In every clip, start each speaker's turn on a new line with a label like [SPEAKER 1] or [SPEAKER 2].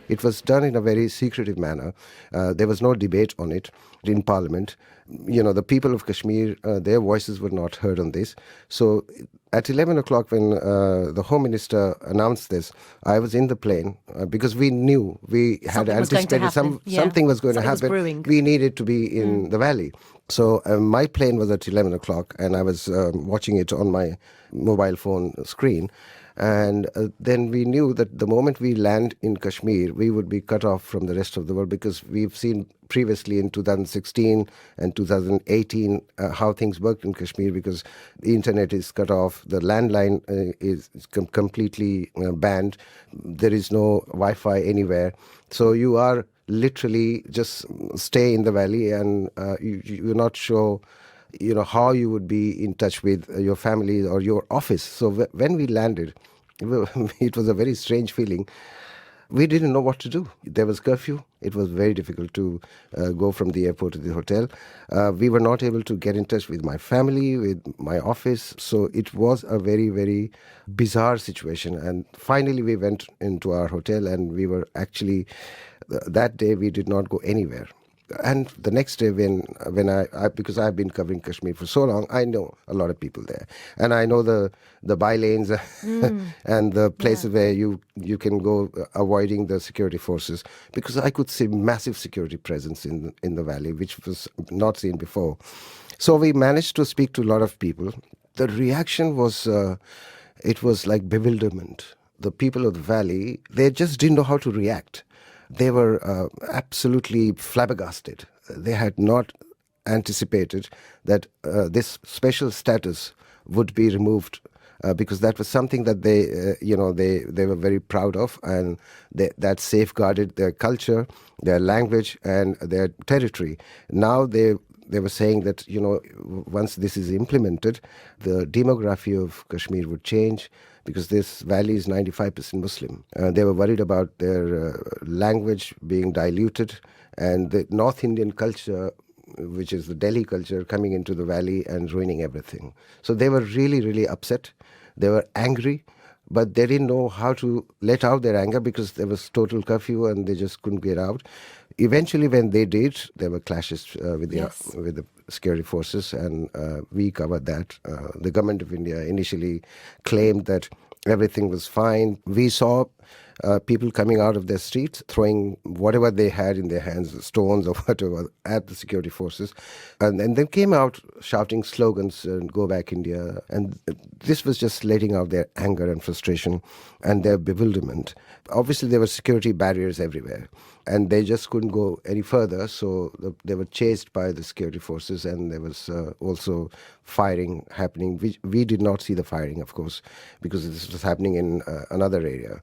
[SPEAKER 1] It was done in a very secretive manner. There was no debate on it in Parliament. The people of Kashmir, their voices were not heard on this. So at 11 o'clock when the Home Minister announced this, I was in the plane because we knew, we had anticipated something was going to happen. We needed to be in the valley. So my plane was at 11 o'clock and I was watching it on my mobile phone screen. And then we knew that the moment we land in Kashmir, we would be cut off from the rest of the world, because we've seen previously in 2016 and 2018 how things worked in Kashmir, because the internet is cut off, the landline is completely banned, there is no Wi-Fi anywhere. So you are literally just stay in the valley and you're not sure how you would be in touch with your family or your office. So when we landed, it was a very strange feeling. We didn't know what to do. There was curfew. It was very difficult to go from the airport to the hotel. We were not able to get in touch with my family, with my office. So it was a very, very bizarre situation. And finally we went into our hotel and we were actually, that day we did not go anywhere. And the next day when I because I've been covering Kashmir for so long, I know a lot of people there. And I know the by-lanes and the places where you can go avoiding the security forces, because I could see massive security presence in the valley, which was not seen before. So we managed to speak to a lot of people. The reaction was, it was like bewilderment. The people of the valley, they just didn't know how to react. They were absolutely flabbergasted. They had not anticipated that this special status would be removed, because that was something that they were very proud of, and that safeguarded their culture, their language, and their territory. Now they were saying that once this is implemented, the demography of Kashmir would change, because this valley is 95% Muslim. They were worried about their language being diluted, and the North Indian culture, which is the Delhi culture, coming into the valley and ruining everything. So they were really, really upset. They were angry, but they didn't know how to let out their anger, because there was total curfew and they just couldn't get out. Eventually, when they did, there were clashes with the security forces, and we covered that. The government of India initially claimed that everything was fine. We saw people coming out of their streets, throwing whatever they had in their hands, stones or whatever, at the security forces. And they came out shouting slogans, "Go back India." And this was just letting out their anger and frustration and their bewilderment. Obviously, there were security barriers everywhere, and they just couldn't go any further. So they were chased by the security forces, and there was also firing happening. We did not see the firing, of course, because this was happening in another area.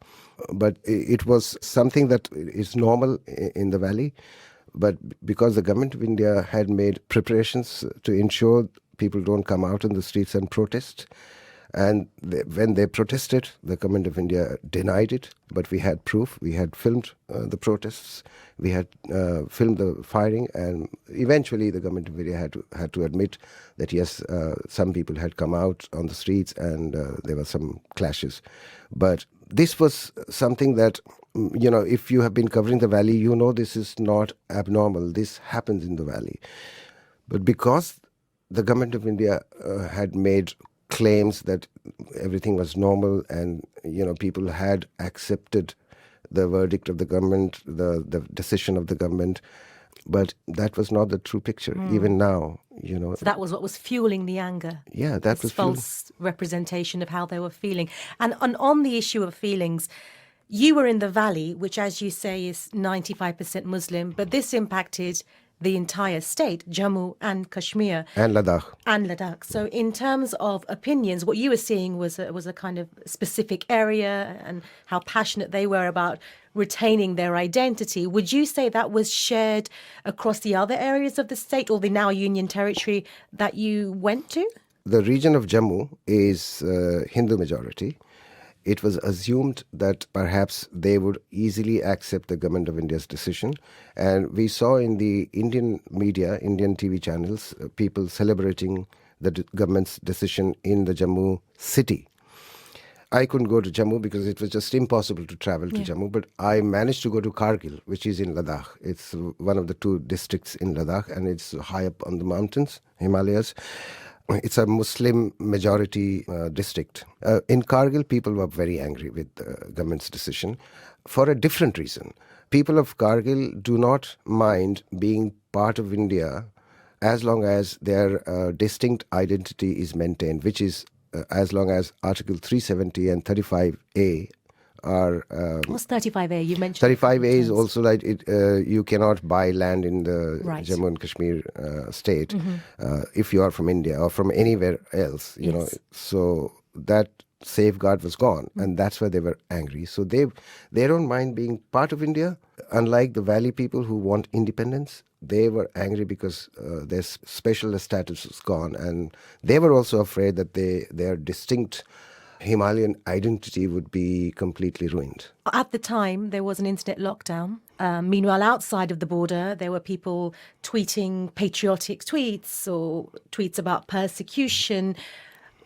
[SPEAKER 1] But it was something that is normal in the valley. But because the government of India had made preparations to ensure people don't come out in the streets and protest, and when they protested, the government of India denied it, but we had proof. We had filmed the protests, we had filmed the firing, and eventually the government of India had to admit that yes, some people had come out on the streets and there were some clashes. But this was something that, if you have been covering the valley, this is not abnormal. This happens in the valley. But because the government of India had made claims that everything was normal, and people had accepted the verdict of the government, the decision of the government, but that was not the true picture. Even now,
[SPEAKER 2] So that was what was fueling the anger.
[SPEAKER 1] Yeah, that was
[SPEAKER 2] false representation of how they were feeling. And on the issue of feelings, you were in the valley, which, as you say, is 95% Muslim, but this impacted the entire state, Jammu and Kashmir.
[SPEAKER 1] And Ladakh.
[SPEAKER 2] So in terms of opinions, what you were seeing was a kind of specific area and how passionate they were about retaining their identity. Would you say that was shared across the other areas of the state, or the now Union territory that you went to?
[SPEAKER 1] The region of Jammu is Hindu majority. It was assumed that perhaps they would easily accept the government of India's decision. And we saw in the Indian media, Indian TV channels, people celebrating the government's decision in the Jammu city. I couldn't go to Jammu because it was just impossible to travel to Jammu. But I managed to go to Kargil, which is in Ladakh. It's one of the 2 districts in Ladakh, and it's high up on the mountains, Himalayas. It's a Muslim majority district. In Kargil, people were very angry with the government's decision for a different reason. People of Kargil do not mind being part of India as long as their distinct identity is maintained, which is as long as Article 370 and 35A are...
[SPEAKER 2] What's 35A? You mentioned
[SPEAKER 1] 35A is also like you cannot buy land in the
[SPEAKER 2] Right.
[SPEAKER 1] Jammu and Kashmir state if you are from India or from anywhere else, you know. So that safeguard was gone, and that's why they were angry. So they don't mind being part of India. Unlike the Valley people who want independence, they were angry because their special status was gone, and they were also afraid that their distinct Himalayan identity would be completely ruined.
[SPEAKER 2] At the time, there was an internet lockdown. Meanwhile, outside of the border, there were people tweeting patriotic tweets or tweets about persecution.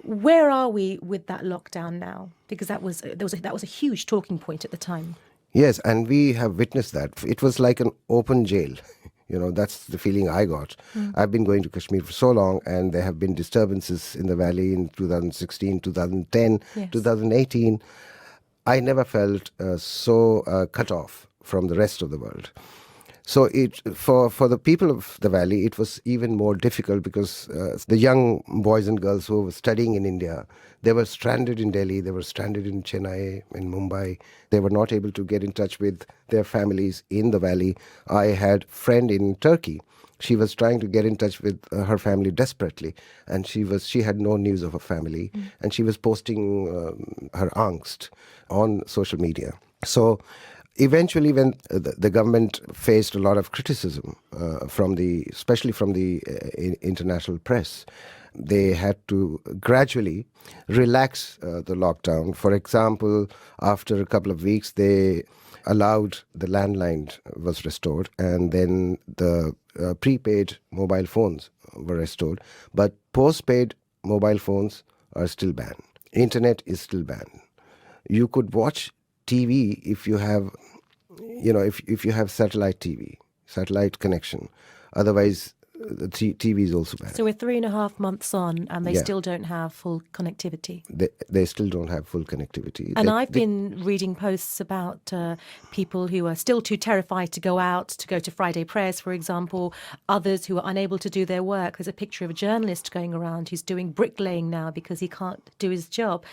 [SPEAKER 2] Where are we with that lockdown now? Because that was a huge talking point at the time.
[SPEAKER 1] Yes, and we have witnessed that. It was like an open jail. You know, that's the feeling I got. I've been going to Kashmir for so long, and there have been disturbances in the valley in 2016, 2010,
[SPEAKER 2] Yes.
[SPEAKER 1] 2018. I never felt so cut off from the rest of the world. So for the people of the valley, it was even more difficult because the young boys and girls who were studying in India, they were stranded in Delhi, they were stranded in Chennai, in Mumbai. They were not able to get in touch with their families in the valley. I had a friend in Turkey. She was trying to get in touch with her family desperately, and she had no news of her family, and she was posting her angst on social media. So eventually, when the government faced a lot of criticism especially from the international press, they had to gradually relax the lockdown. For example, after a couple of weeks, they allowed the landline was restored, and then the prepaid mobile phones were restored. But postpaid mobile phones are still banned. Internet is still banned. You could watch TV if you have, if you have satellite TV, satellite connection. Otherwise, the TV is also banned.
[SPEAKER 2] So we're 3.5 months on, and they
[SPEAKER 1] Yeah.
[SPEAKER 2] still don't have full connectivity.
[SPEAKER 1] They still don't have full connectivity.
[SPEAKER 2] And I've been reading posts about people who are still too terrified to go out, to go to Friday prayers, for example, others who are unable to do their work. There's a picture of a journalist going around who's doing bricklaying now because he can't do his job.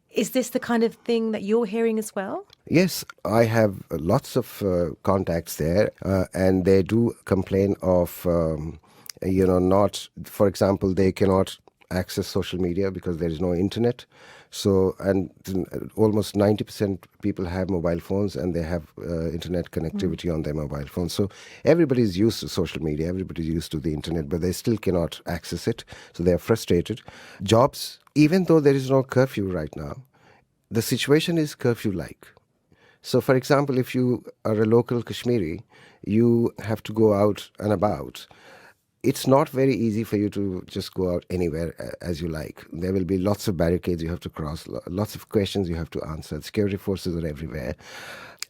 [SPEAKER 2] Is this the kind of thing that you're hearing as well?
[SPEAKER 1] Yes, I have lots of contacts there, and they do complain of, not, for example, they cannot access social media because there is no internet. So, and almost 90% people have mobile phones, and they have internet connectivity on their mobile phones. So everybody's used to social media, everybody's used to the internet, but they still cannot access it. So they're frustrated. Jobs, even though there is no curfew right now, the situation is curfew-like. So, for example, if you are a local Kashmiri, you have to go out and about. It's not very easy for you to just go out anywhere as you like. There will be lots of barricades you have to cross, lots of questions you have to answer. Security forces are everywhere.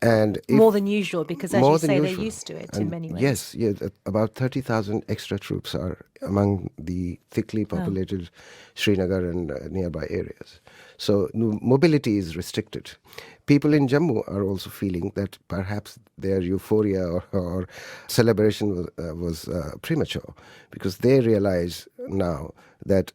[SPEAKER 1] And
[SPEAKER 2] More than usual, because as
[SPEAKER 1] more
[SPEAKER 2] you
[SPEAKER 1] than
[SPEAKER 2] say,
[SPEAKER 1] usual.
[SPEAKER 2] they're used to it in
[SPEAKER 1] And
[SPEAKER 2] many ways.
[SPEAKER 1] Yes, about 30,000 extra troops are among the thickly populated Srinagar and nearby areas. So mobility is restricted. People in Jammu are also feeling that perhaps their euphoria or celebration was premature, because they realize now that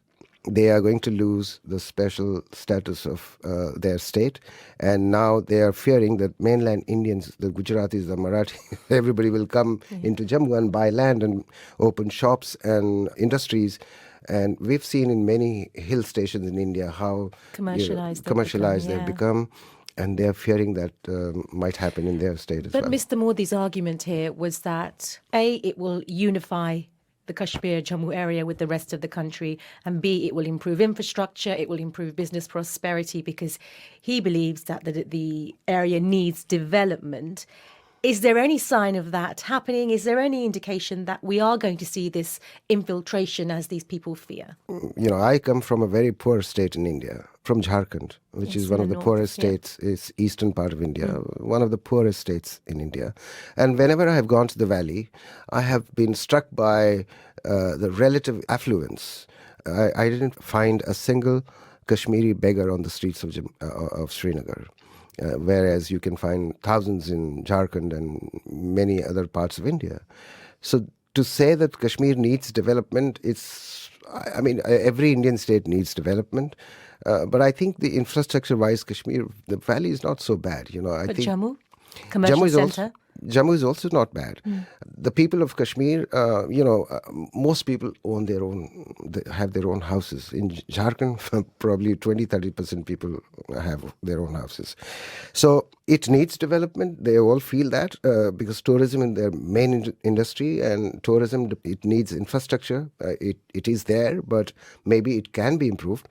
[SPEAKER 1] they are going to lose the special status of their state, and now they are fearing that mainland Indians, the Gujaratis, the Marathi, everybody will come into Jammu and buy land and open shops and industries. And we've seen in many hill stations in India how
[SPEAKER 2] Commercialized
[SPEAKER 1] they've become, and they're fearing that might happen in their state as well.
[SPEAKER 2] But Mr. Modi's argument here was that A, it will unify the Kashmir Jammu area with the rest of the country, and B, it will improve infrastructure, it will improve business prosperity, because he believes that the area needs development. Is there any sign of that happening? Is there any indication that we are going to see this infiltration as these people fear?
[SPEAKER 1] I come from a very poor state in India, from Jharkhand, which
[SPEAKER 2] Yes,
[SPEAKER 1] is
[SPEAKER 2] in
[SPEAKER 1] one
[SPEAKER 2] the
[SPEAKER 1] of the
[SPEAKER 2] north,
[SPEAKER 1] poorest
[SPEAKER 2] yeah.
[SPEAKER 1] states, is eastern part of India, one of the poorest states in India. And whenever I have gone to the valley, I have been struck by the relative affluence. I didn't find a single Kashmiri beggar on the streets of Srinagar. Whereas you can find thousands in Jharkhand and many other parts of India. So to say that Kashmir needs development, every Indian state needs development. But I think the infrastructure-wise, Kashmir, the valley is not so bad. I
[SPEAKER 2] But
[SPEAKER 1] think
[SPEAKER 2] Jammu,
[SPEAKER 1] Jammu
[SPEAKER 2] commercial
[SPEAKER 1] is also
[SPEAKER 2] centre.
[SPEAKER 1] Jammu is also not bad. The people of Kashmir, most people own have their own houses. In Jharkhand, probably 20-30% people have their own houses. So it needs development. They all feel that because tourism is their main industry, and tourism, it needs infrastructure. It is there, but maybe it can be improved.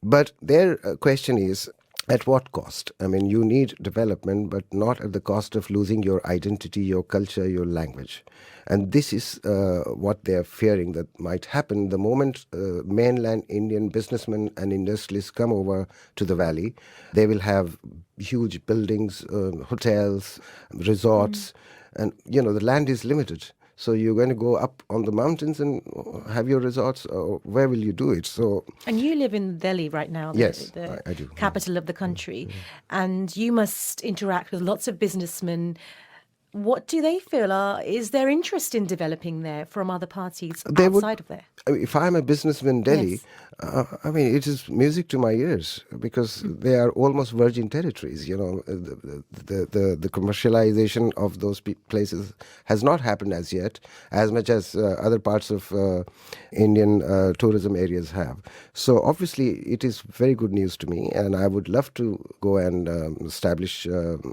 [SPEAKER 1] But their question is, at what cost? I mean, you need development, but not at the cost of losing your identity, your culture, your language. And this is what they're fearing that might happen the moment mainland Indian businessmen and industrialists come over to the valley. They will have huge buildings, hotels, resorts, and, the land is limited. So you're going to go up on the mountains and have your resorts. Or where will you do it? So
[SPEAKER 2] And you live in Delhi right now,
[SPEAKER 1] yes,
[SPEAKER 2] the
[SPEAKER 1] I do.
[SPEAKER 2] capital of the country, and you must interact with lots of businessmen. What do they feel? Is there interest in developing there from other parties
[SPEAKER 1] They would.
[SPEAKER 2] outside of there?
[SPEAKER 1] If I'm a businessman in Delhi,
[SPEAKER 2] Yes.
[SPEAKER 1] it is music to my ears because they are almost virgin territories. The commercialization of those places has not happened as yet, as much as other parts of Indian tourism areas have. So obviously, it is very good news to me, and I would love to go and establish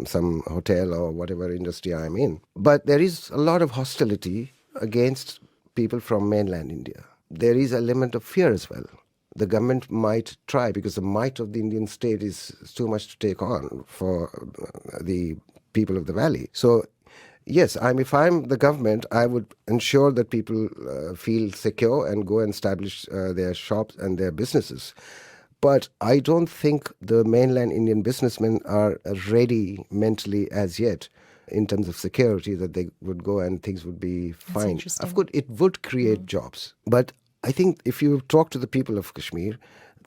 [SPEAKER 1] some hotel or whatever industry I'm in. But there is a lot of hostility against people from mainland India. There is a element of fear as well. The government might try, because the might of the Indian state is too much to take on for the people of the valley. So, yes, if I'm the government, I would ensure that people feel secure and go and establish their shops and their businesses. But I don't think the mainland Indian businessmen are ready mentally as yet in terms of security, that they would go and things would be fine.
[SPEAKER 2] interesting.
[SPEAKER 1] Of course, it would create jobs. But I think if you talk to the people of Kashmir,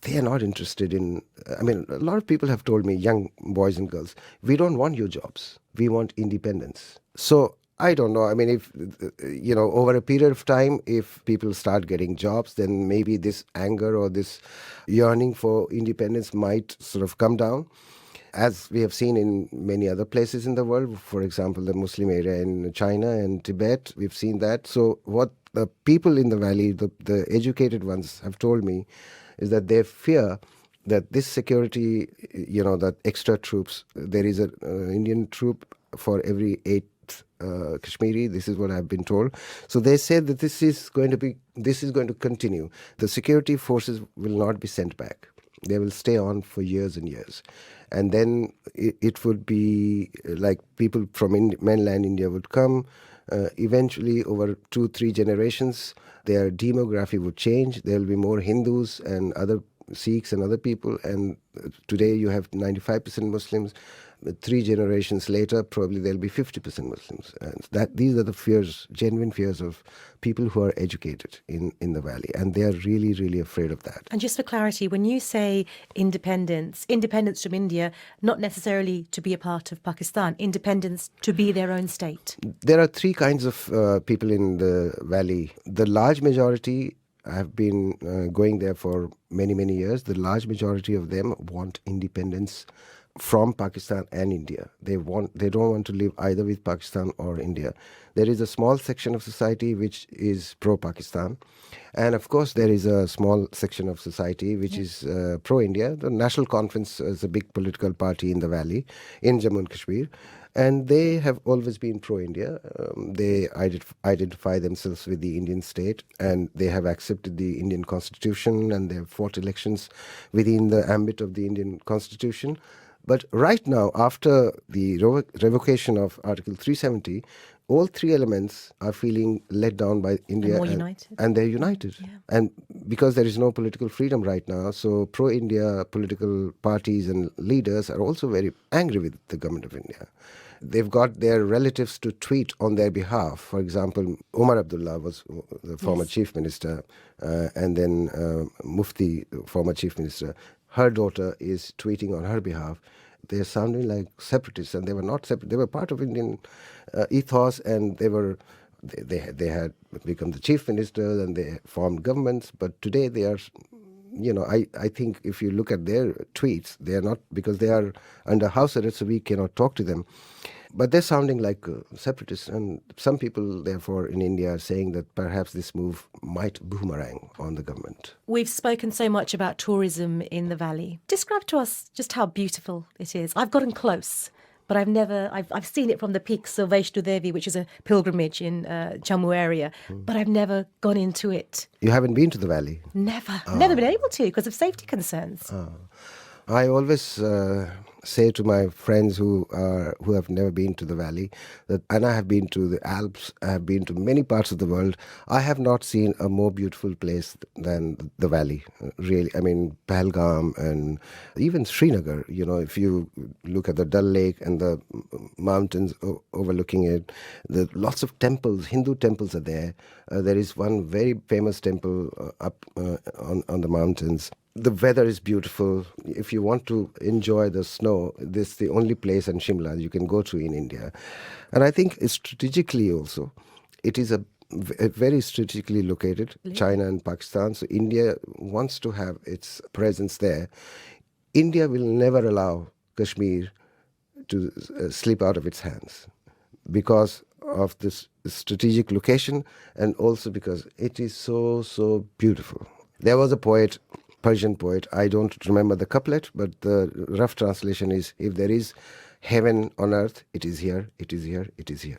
[SPEAKER 1] they are not interested in... a lot of people have told me, young boys and girls, we don't want your jobs. We want independence. So I don't know. If, over a period of time, if people start getting jobs, then maybe this anger or this yearning for independence might sort of come down. As we have seen in many other places in the world, for example, the Muslim area in China and Tibet, we've seen that. So what the people in the valley, the educated ones, have told me is that they fear that this security, that extra troops, there is an Indian troop for every 8 Kashmiri. This is what I've been told. So they said that this is going to continue. The security forces will not be sent back. They will stay on for years and years. And then it would be like people from mainland India would come. Eventually, over 2-3 generations, their demography would change. There will be more Hindus and other Sikhs and other people. And today you have 95% Muslims. 3 generations later, probably there'll be 50% Muslims. And these are the fears, genuine fears of people who are educated in the valley. And they are really, really afraid of that.
[SPEAKER 2] And just for clarity, when you say independence from India, not necessarily to be a part of Pakistan, independence to be their own state.
[SPEAKER 1] There are 3 kinds of people in the valley. The large majority have been going there for many, many years. The large majority of them want independence from Pakistan and India. They don't want to live either with Pakistan or India. There is a small section of society which is pro-Pakistan. And of course, there is a small section of society which is pro-India. The National Conference is a big political party in the valley, in Jammu and Kashmir. And they have always been pro-India. They identify themselves with the Indian state, and they have accepted the Indian constitution, and they have fought elections within the ambit of the Indian constitution. But right now, after the revocation of Article 370, all three elements are feeling let down by India,
[SPEAKER 2] more united.
[SPEAKER 1] and they're united.
[SPEAKER 2] Yeah.
[SPEAKER 1] And because there is no political freedom right now, so pro-India political parties and leaders are also very angry with the government of India. They've got their relatives to tweet on their behalf. For example, Omar Abdullah was the former chief minister, and then Mufti, former chief minister. Her daughter is tweeting on her behalf. They're sounding like separatists, and they were not separate. They were part of Indian ethos, and they had become the chief ministers and they formed governments. But today they are, I think if you look at their tweets, they are not, because they are under house arrest, so we cannot talk to them. But they're sounding like separatists, and some people, therefore, in India are saying that perhaps this move might boomerang on the government.
[SPEAKER 2] We've spoken so much about tourism in the valley. Describe to us just how beautiful it is. I've gotten close, but I've seen it from the peaks of Vaishno Devi, which is a pilgrimage in Jammu area, but I've never gone into it.
[SPEAKER 1] You haven't been to the valley?
[SPEAKER 2] Never been able to because of safety concerns.
[SPEAKER 1] I always say to my friends who have never been to the valley, and I have been to the Alps, I have been to many parts of the world, I have not seen a more beautiful place than the valley, really. I mean, Pahalgam and even Srinagar, if you look at the Dal Lake and the mountains overlooking it, lots of temples, Hindu temples are there. There is one very famous temple up on the mountains. The weather is beautiful. If you want to enjoy the snow, this is the only place in Shimla you can go to in India. And I think strategically also, it is a very strategically located, China and Pakistan. So India wants to have its presence there. India will never allow Kashmir to slip out of its hands because of this strategic location, and also because it is so beautiful. There was a poet, Persian poet, I don't remember the couplet, but the rough translation is, if there is heaven on earth, it is here, it is here, it is here.